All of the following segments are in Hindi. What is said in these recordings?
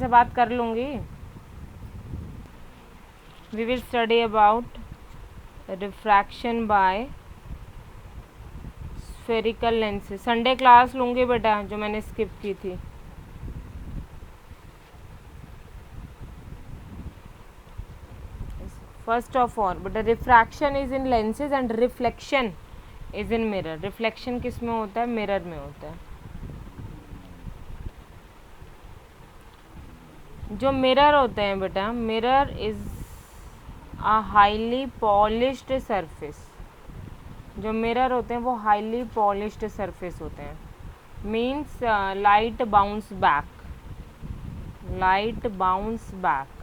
से बात कर लूँगी. We will study about refraction by spherical lenses. Sunday class लूँगी बेटा, जो मैंने स्किप की थी. First of all, but the refraction is in lenses and reflection is in mirror. Reflection किस में होता है? मिरर में होता है. जो मिरर होते हैं बेटा, mirror is a highly polished surface. जो मिरर होते हैं वो हाईली पॉलिश्ड सरफेस होते हैं. Means light bounce back. Light bounce back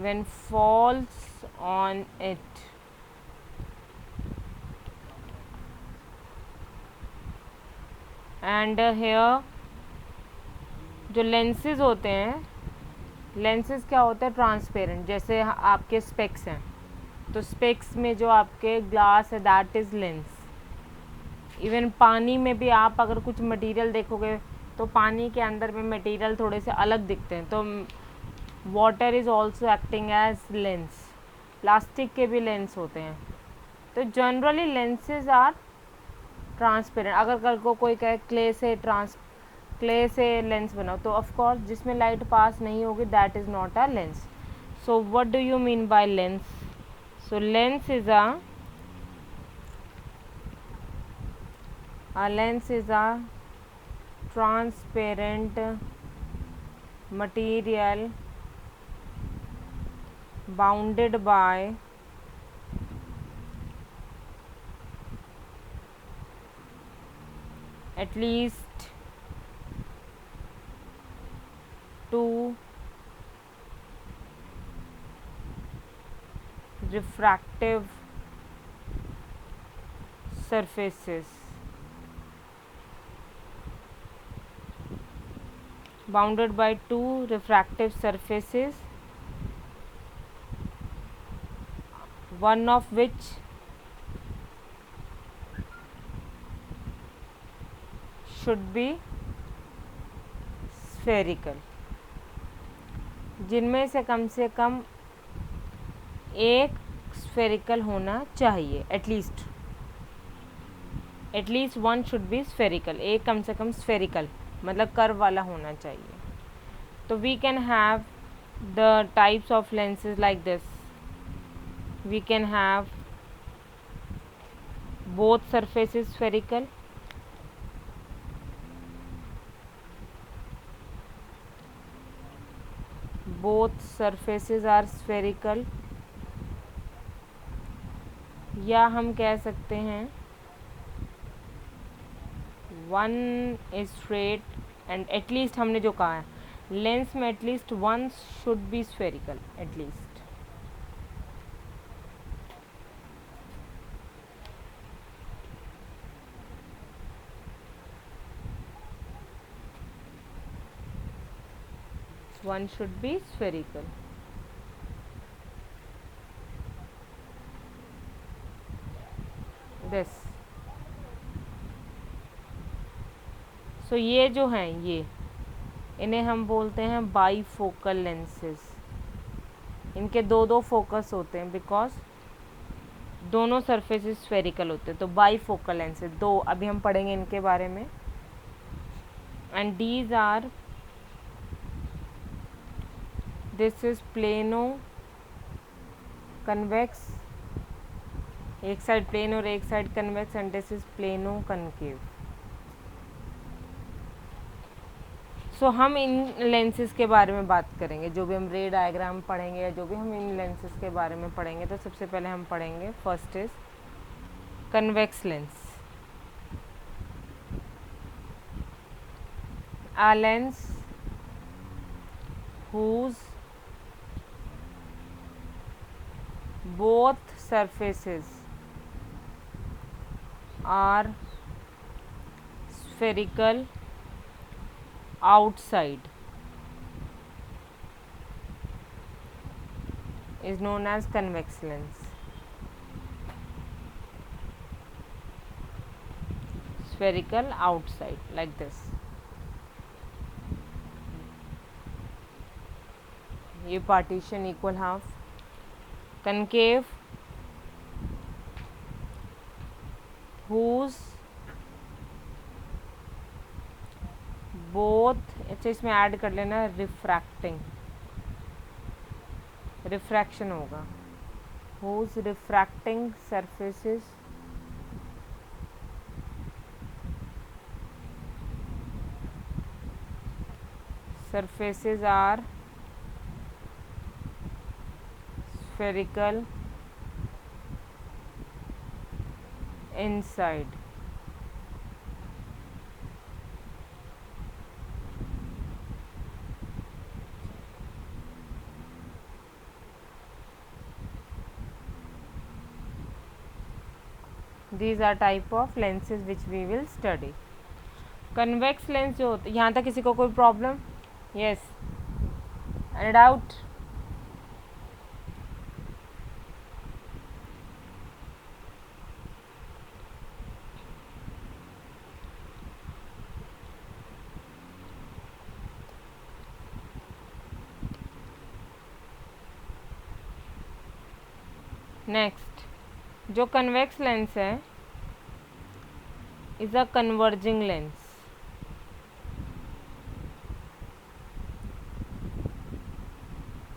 when falls on it. And here जो लेंसेज होते हैं, लेंसेज क्या होता है? ट्रांसपेरेंट. जैसे आपके स्पेक्स हैं, तो स्पेक्स में जो आपके ग्लास है दैट इज़ लेंस. इवन पानी में भी आप अगर कुछ मटेरियल देखोगे तो पानी के अंदर में मटेरियल थोड़े से अलग दिखते हैं. तो water is also acting as lens. Plastic के भी लेंस होते हैं. तो जनरली लेंसेज आर ट्रांसपेरेंट. अगर कल को कोई कहे क्ले से लेंस बनाओ, तो ऑफ कोर्स जिसमें लाइट पास नहीं होगी that is not a lens. So what do you mean by lens? So lens is a transparent material bounded by at least two refractive surfaces. Bounded by two refractive surfaces, one of which should be spherical. जिनमें से कम एक स्फेरिकल होना चाहिए. At least one should be spherical. एक कम से कम स्फेरिकल मतलब कर्व वाला होना चाहिए. तो we can have the types of lenses like this. We can have both surfaces spherical. Both surfaces are spherical. या हम कह सकते हैं one is straight and at least हमने जो कहा है लेंस में at least one should be spherical. At least one should be spherical. This. So ये जो हैं ये इन्हें हम बोलते हैं बाईफोकल लेंसेज. इनके दो फोकस होते हैं बिकॉज दोनों सरफेसेस स्फेरिकल होते हैं. तो बाईफोकल लेंसेज दो, अभी हम पढ़ेंगे इनके बारे में. And these are, this is plano convex. एक साइड प्लेन और एक side convex. And this is plano concave. So हम इन लेंसेज के बारे में बात करेंगे. जो भी हम रे डायग्राम पढ़ेंगे या जो भी हम इन लेंसेज के बारे में पढ़ेंगे, तो सबसे पहले हम पढ़ेंगे first is convex lens. A lens whose both surfaces are spherical outside is known as convex lens. Spherical outside like this. ये partition equal half, concave whose both, अच्छा इसमें ऐड कर लेना रिफ्रैक्टिंग, रिफ्रैक्शन होगा, whose refracting surfaces are spherical inside. These are type of lenses which we will study. Convex lens जो होते, यहाँ तक किसी को कोई problem? Yes. Any doubt? Next, जो कन्वेक्स लेंस है इज अ कन्वर्जिंग लेंस।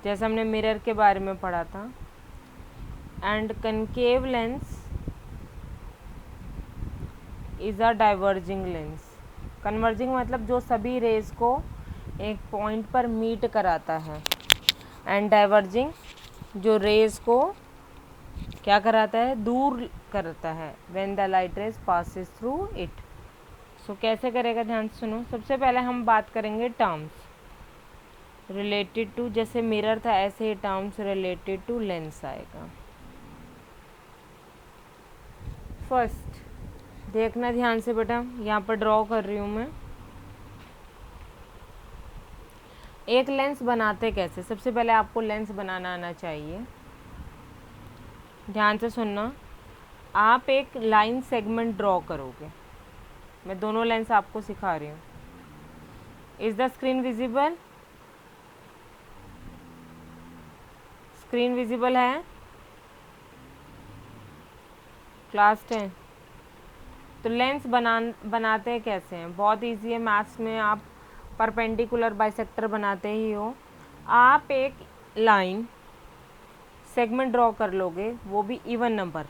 जैसे हमने मिरर के बारे में पढ़ा था। And concave lens is a diverging lens. Converging मतलब जो सभी रेज को एक पॉइंट पर मीट कराता है, एंड डाइवर्जिंग जो रेज को क्या कराता है, दूर करता है। When the light rays passes through it. So कैसे करेगा, ध्यान से सुनो। सबसे पहले हम बात करेंगे टर्म्स रिलेटेड टू, जैसे मिरर था ऐसे ही टर्म्स रिलेटेड टू लेंस आएगा। फर्स्ट देखना ध्यान से बेटा, यहाँ पर ड्रॉ कर रही हूँ मैं। एक लेंस बनाते कैसे, सबसे पहले आपको लेंस बनाना आना चाहिए। ध्यान से सुनना, आप एक लाइन सेगमेंट ड्रॉ करोगे। मैं दोनों लेंस आपको सिखा रही हूँ। Is the screen visible? Screen visible है क्लास 10? तो लेंस बनाते कैसे हैं, बहुत इजी है। मैथ्स में आप परपेंडिकुलर बाइसेक्टर बनाते ही हो। आप एक लाइन सेगमेंट ड्रॉ कर लोगे, वो भी इवन नंबर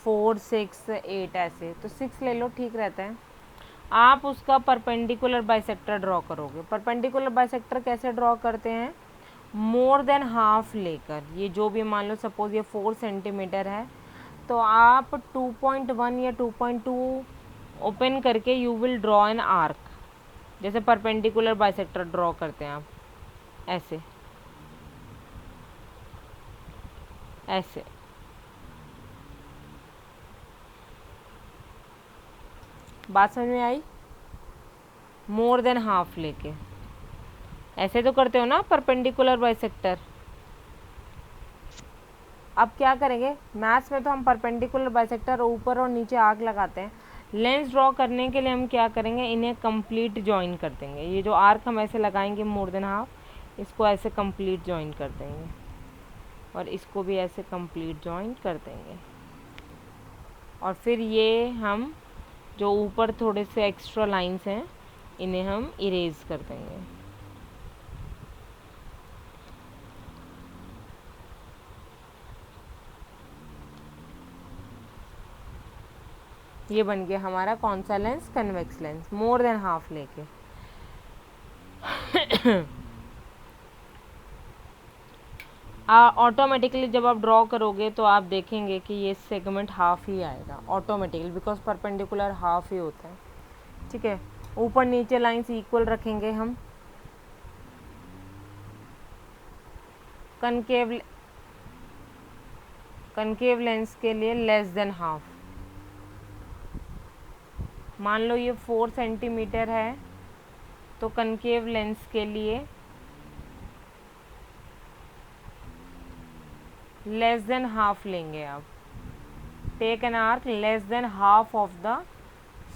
4, 6, 8 ऐसे, तो 6 ले लो, ठीक रहता है। आप उसका परपेंडिकुलर बाइसेक्टर ड्रॉ करोगे। परपेंडिकुलर बाइसेक्टर कैसे ड्रॉ करते हैं, मोर देन हाफ लेकर। ये जो भी मान लो, सपोज ये 4 सेंटीमीटर है, तो आप 2.1 या 2.2 ओपन करके you will draw an arc. जैसे परपेंडिकुलर बाइसेक्टर ड्रॉ करते हैं आप, ऐसे ऐसे। बात समझ में आई? मोर देन हाफ लेके ऐसे तो करते हो ना परपेंडिकुलर बाइसेक्टर। अब क्या करेंगे, मैथ्स में तो हम परपेंडिकुलर बाइसेक्टर ऊपर और नीचे आर्क लगाते हैं। लेंस ड्रॉ करने के लिए हम क्या करेंगे, इन्हें कंप्लीट जॉइन कर देंगे। ये जो आर्क हम ऐसे लगाएंगे मोर देन हाफ, इसको ऐसे कंप्लीट जॉइन कर देंगे, और इसको भी ऐसे कंप्लीट जॉइन कर देंगे। और फिर ये हम जो ऊपर थोड़े से एक्स्ट्रा लाइंस हैं, इन्हें हम इरेज कर देंगे। ये बन गया हमारा कौन सा lens, convex lens, more than half लेके। ऑटोमेटिकली जब आप ड्रॉ करोगे तो आप देखेंगे कि ये सेगमेंट हाफ ही आएगा ऑटोमेटिकली, बिकॉज परपेंडिकुलर हाफ ही होता है। ठीक है, ऊपर नीचे लाइंस इक्वल रखेंगे हम। कनकेव लेंस के लिए लेस देन हाफ। मान लो ये 4 सेंटीमीटर है, तो कनकेव लेंस के लिए लेस देन हाफ लेंगे आप। Take an arc less than half of the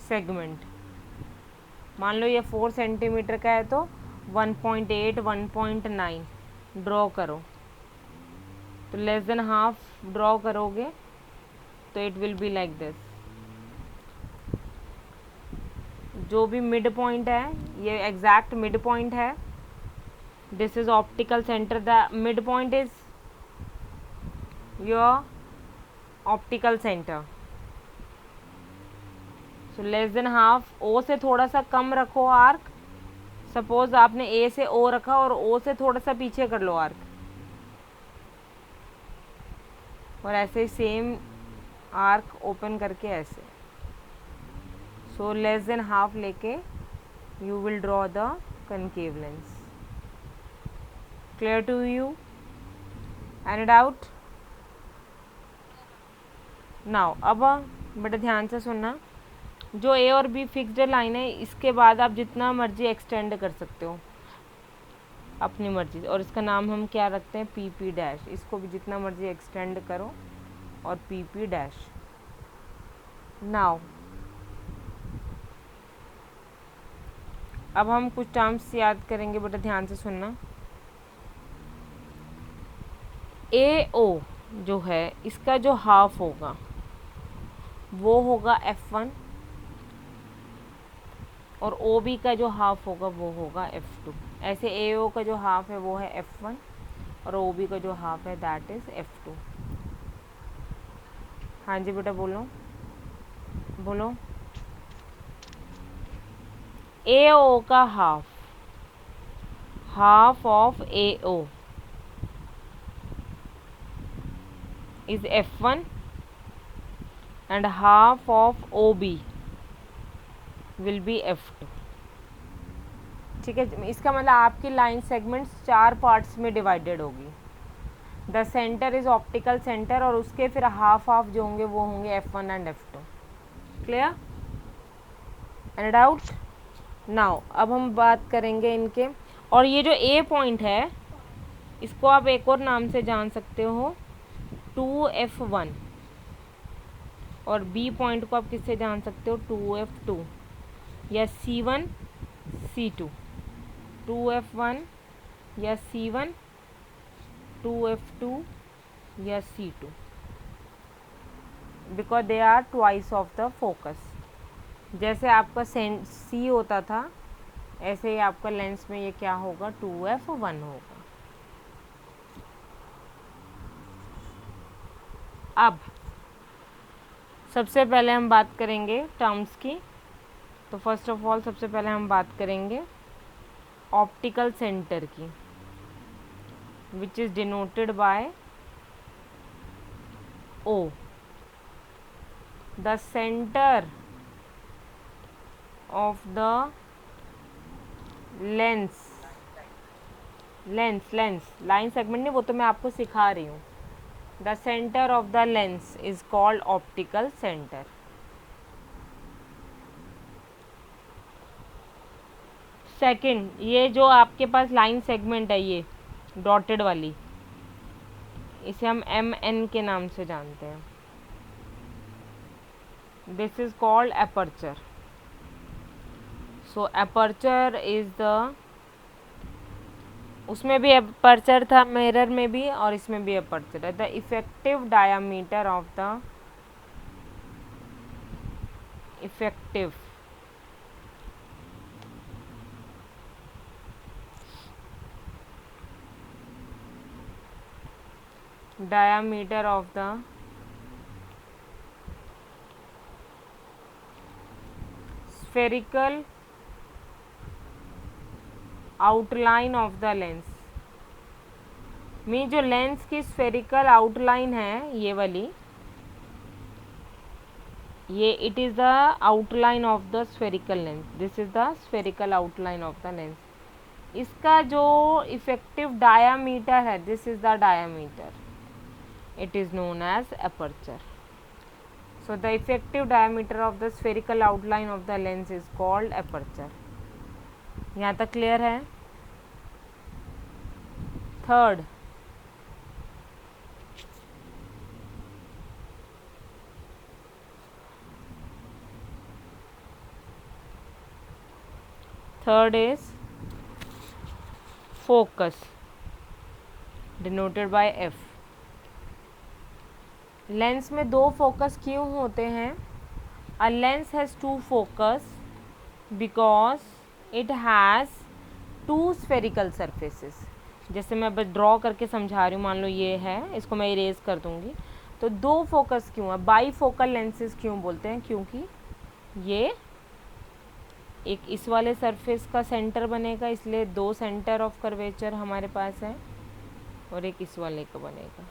segment. मान लो ये 4 सेंटीमीटर का है, तो 1.8, 1.9 ड्रॉ करो, तो लेस देन हाफ ड्रॉ करोगे तो it will be like this. जो भी मिड पॉइंट है, ये एग्जैक्ट मिड पॉइंट है, this is optical centre, the mid point is your optical centre. So less than half, O से थोड़ा सा कम रखो आर्क। सपोज आपने ए से ओ रखा और ओ से थोड़ा सा पीछे कर लो आर्क, और ऐसे ही सेम आर्क ओपन करके ऐसे। सो लेस देन हाफ लेके you will draw the concave lens. Clear to you? Any doubt? Now अब बेटा ध्यान से सुनना, जो ए और बी फिक्स्ड लाइन है, इसके बाद आप जितना मर्जी एक्सटेंड कर सकते हो अपनी मर्जी, और इसका नाम हम क्या रखते हैं, पी पी डैश। इसको भी जितना मर्जी एक्सटेंड करो और पी पी डैश। नाउ अब हम कुछ टर्म्स याद करेंगे, बेटा ध्यान से सुनना। ए ओ जो है, इसका जो हाफ होगा वो होगा F1, और ओ बी का जो हाफ होगा वो होगा F2। ऐसे ए ओ का जो हाफ है वो है F1, और ओ बी का जो हाफ है दैट इज F2। हाँ जी बेटा बोलो बोलो। ए ओ का half of A O is F1 and half of OB will be F2। ठीक है, इसका मतलब आपकी लाइन सेगमेंट्स 4 पार्ट्स में डिवाइडेड होगी। The centre is optical centre, और उसके फिर हाफ जो होंगे वो होंगे F1 and F2। Clear? Any doubt? Now अब हम बात करेंगे इनके, और ये जो ए पॉइंट है इसको आप एक और नाम से जान सकते हो 2F1, और बी पॉइंट को आप किससे जान सकते हो 2F2, या C1 C2, 2F1 या C1, 2F2 या C2, because they are twice of the focus. जैसे आपका C होता था, ऐसे ही आपका लेंस में ये क्या होगा, 2F1 होगा। अब सबसे पहले हम बात करेंगे टर्म्स की। तो फर्स्ट ऑफ ऑल सबसे पहले हम बात करेंगे ऑप्टिकल सेंटर की, which is denoted by O। The centre of the lens line segment नहीं, वो तो मैं आपको सिखा रही हूँ। The centre of the lens is called optical centre. Second, ये जो आपके पास लाइन सेगमेंट है, ये डॉटेड वाली, इसे हम MN के नाम से जानते हैं। This is called aperture. So aperture is the, उसमें भी एपर्चर था मिरर में भी, और इसमें भी एपर्चर है। The effective diameter of the diameter of the spherical outline of the lens। जो लेंस की स्फेरिकल आउटलाइन है ये वाली, ये it is the outline of the spherical lens. This is the spherical outline of the lens. इसका जो इफेक्टिव डायामीटर है, this is the diameter, it is known as aperture। So the effective diameter of the spherical outline of the lens is called aperture। यहाँ तक क्लियर है? Third, is focus। Denoted by F. Lens में दो फोकस क्यों होते हैं? A lens has two focus because it has two spherical surfaces. जैसे मैं बस ड्रॉ करके समझा रही हूँ, मान लो ये है, इसको मैं इरेज कर दूँगी। तो दो फोकस क्यों है? बाई फोकल लेंसेज क्यों बोलते हैं? क्योंकि ये एक इस वाले सरफेस का सेंटर बनेगा, इसलिए दो सेंटर ऑफ कर्वेचर हमारे पास है, और एक इस वाले का बनेगा।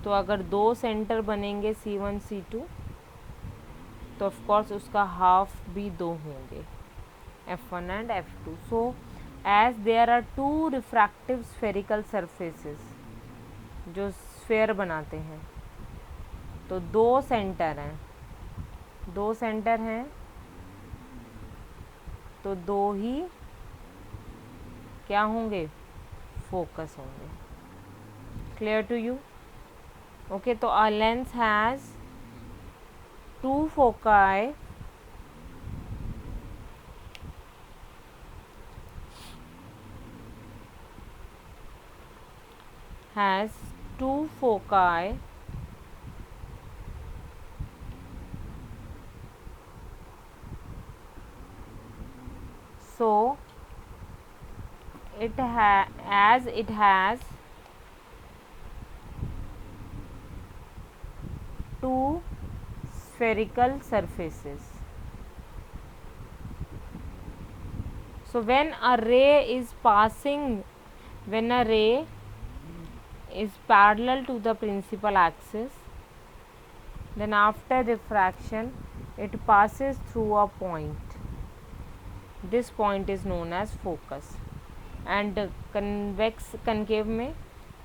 तो अगर दो सेंटर बनेंगे C1 C2, तो ऑफ कोर्स उसका हाफ भी दो होंगे, F1 and F2। So as there are two refractive spherical surfaces जो स्फेयर बनाते हैं, तो दो सेंटर हैं, दो सेंटर हैं, तो दो ही क्या होंगे? फोकस होंगे। Clear to you? ओके, तो a lens has two foci has two foci so as it has two spherical surfaces. So when a ray is parallel to the principal axis, then after diffraction it passes through a point. This point is known as focus. And concave में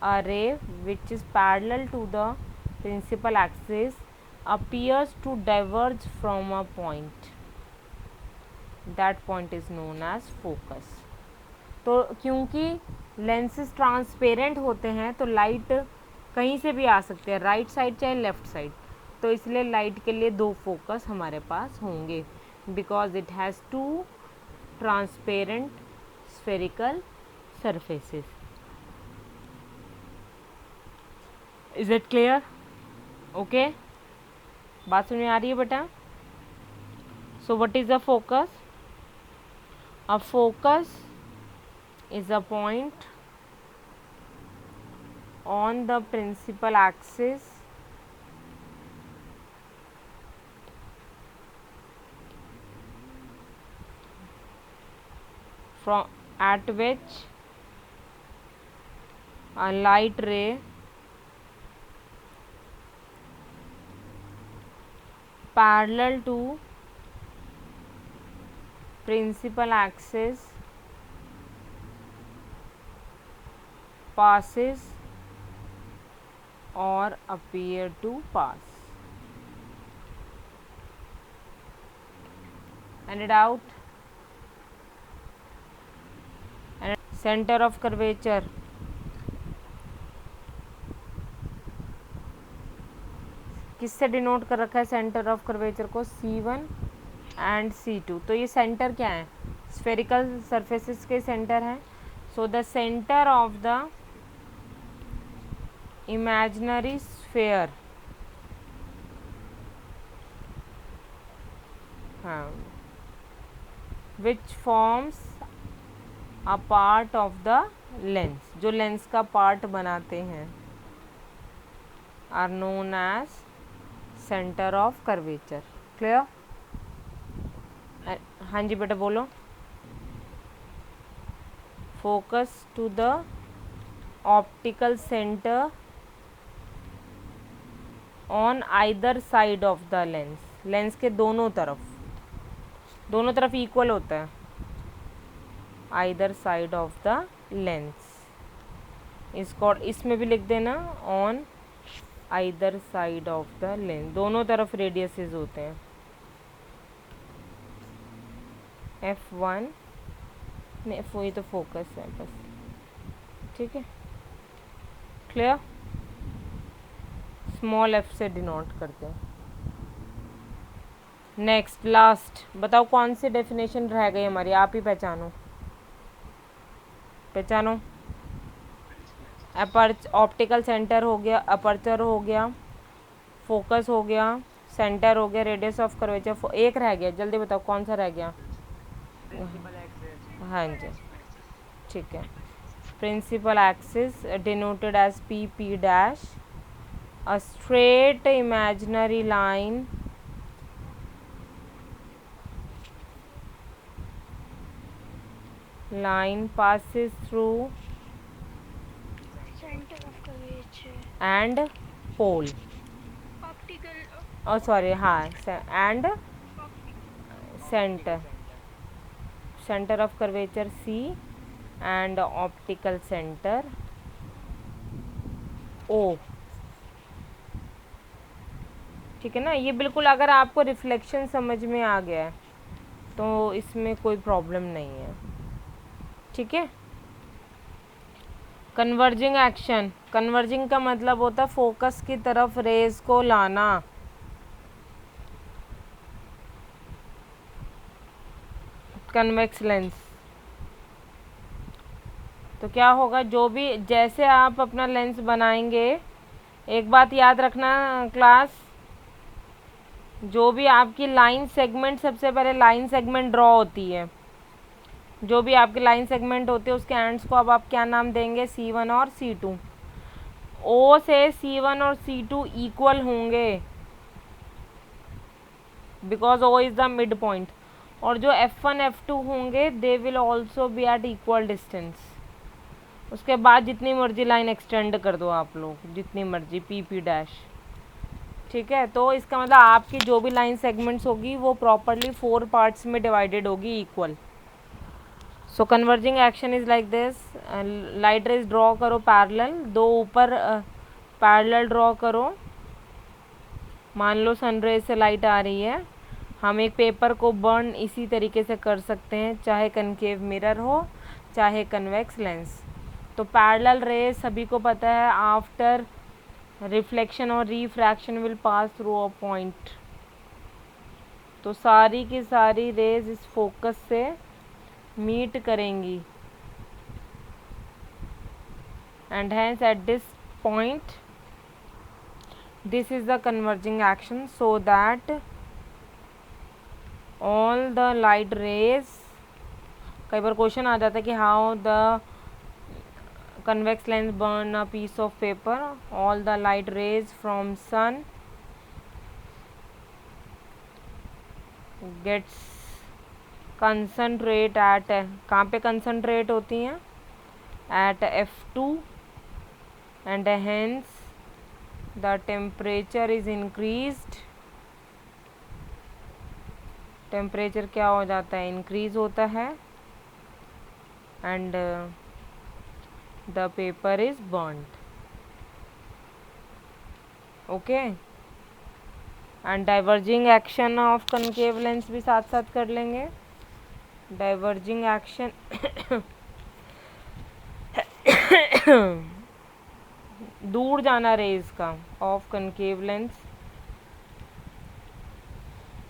a ray which is parallel to the principal axis appears to diverge from a point. That point is known as focus. तो क्योंकि लेंसेज ट्रांसपेरेंट होते हैं तो लाइट कहीं से भी आ सकते हैं, राइट साइड चाहे लेफ्ट साइड, तो इसलिए लाइट के लिए दो फोकस हमारे पास होंगे, because it has two transparent spherical surfaces. Is it clear? Okay, बात सुनने आ रही है बेटा? So what is a focus? A focus is a point on the principal axis from at which a light ray parallel to principal axis passes or appear to pass. Any doubt? And center of curvature, किससे डिनोट कर रखा है सेंटर ऑफ कर्वेचर को? C1 and C2। तो ये सेंटर क्या है? स्फेरिकल सरफेसेस के सेंटर हैं। So the centre of the imaginary sphere, हाँ, which forms a part of the lens, जो लेंस का पार्ट बनाते हैं, are known as centre of curvature. Clear? हाँ जी बेटा बोलो। Focus to the optical centre on either side of the lens, lens के दोनों तरफ इक्वल होता है, either side of the lens. इसको इसमें भी लिख देना, on either side of the lens, दोनों तरफ रेडियसेस होते हैं। F1 नहीं, वही तो फोकस है बस, ठीक है। क्लियर? स्मॉल f से डिनोट करते हैं। नेक्स्ट लास्ट बताओ कौन सी डेफिनेशन रह गई हमारी, आप ही पहचानो। ऑप्टिकल सेंटर हो गया, अपर्चर हो गया, फोकस हो गया, सेंटर हो गया, रेडियस ऑफ कर्वेचर। एक रह गया, जल्दी बताओ कौन सा रह गया? हाँ जी, ठीक है। Principal axis denoted as P P dash, a straight imaginary line passes through center of curvature and pole, optical sorry हाँ, and centre, centre of curvature C and optical centre O. ठीक है ना, ये बिल्कुल अगर आपको रिफ्लेक्शन समझ में आ गया है तो इसमें कोई प्रॉब्लम नहीं है। ठीक है। कन्वर्जिंग एक्शन, कन्वर्जिंग का मतलब होता है फोकस की तरफ रेज को लाना। कन्वेक्स लेंस, तो क्या होगा, जो भी जैसे आप अपना लेंस बनाएंगे, एक बात याद रखना क्लास, जो भी आपकी लाइन सेगमेंट, सबसे पहले लाइन सेगमेंट ड्रॉ होती है, जो भी आपकी लाइन सेगमेंट होती है उसके एंड्स को अब आप क्या नाम देंगे? C1 और C2। O से C1 और C2 इक्वल होंगे because O is the mid point, और जो F1 F2 होंगे they will also be at equal distance. उसके बाद जितनी मर्जी लाइन एक्सटेंड कर दो आप लोग, जितनी मर्जी पी पी डैश। ठीक है, तो इसका मतलब आपकी जो भी लाइन सेगमेंट्स होगी वो प्रॉपरली 4 पार्ट्स में डिवाइडेड होगी equal. So converging action is like this, light rays draw करो पैरेलल, दो ऊपर पैरेलल ड्रॉ करो। मान लो सनरेज से लाइट आ रही है, हम एक पेपर को बर्न इसी तरीके से कर सकते हैं, चाहे कनकेव मिरर हो चाहे कन्वेक्स लेंस। तो पैरेलल रेज सभी को पता है, आफ्टर रिफ्लेक्शन और refraction will pass through a point. तो सारी की सारी रेज इस फोकस से मीट करेंगी and hence at this point this is the converging action, so that all the light rays, कई बार क्वेश्चन आ जाता है कि how the convex lens burn a piece of paper, all the light rays from sun gets concentrate at, कहाँ पे concentrate होती हैं? at F2 and hence the temperature is increased। Temperature क्या हो जाता है? इंक्रीज होता है and the paper is burned. Okay, and diverging action of concave lens भी साथ साथ कर लेंगे। डाइवर्जिंग एक्शन दूर जाना रेज का of concave lens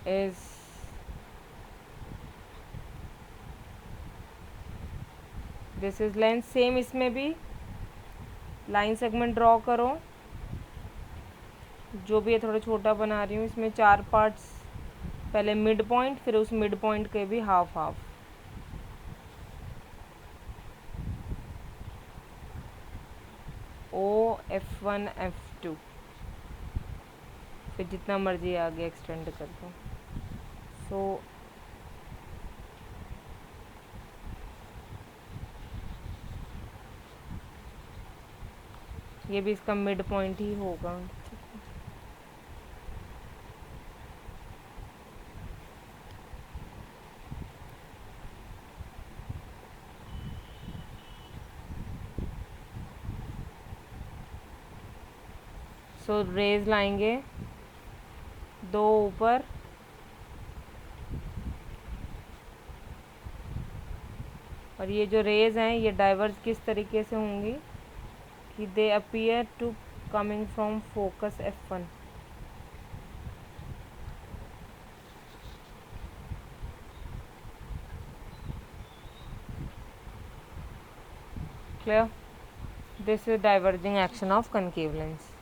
is this is lens. Same इसमें भी लाइन सेगमेंट ड्रॉ करो, जो भी है थोड़ा छोटा बना रही हूँ। इसमें 4 पार्ट्स, पहले मिड पॉइंट, फिर उस मिड पॉइंट के भी half half. O F1 F2, फिर जितना मर्जी आगे एक्सटेंड कर दो। सो ये भी इसका मिड पॉइंट ही होगा। सो रेज लाएंगे 2 ऊपर, और ये जो रेज हैं ये डाइवर्ज किस तरीके से होंगी कि they appear to coming from focus F1। Clear? This is diverging action of concave lens.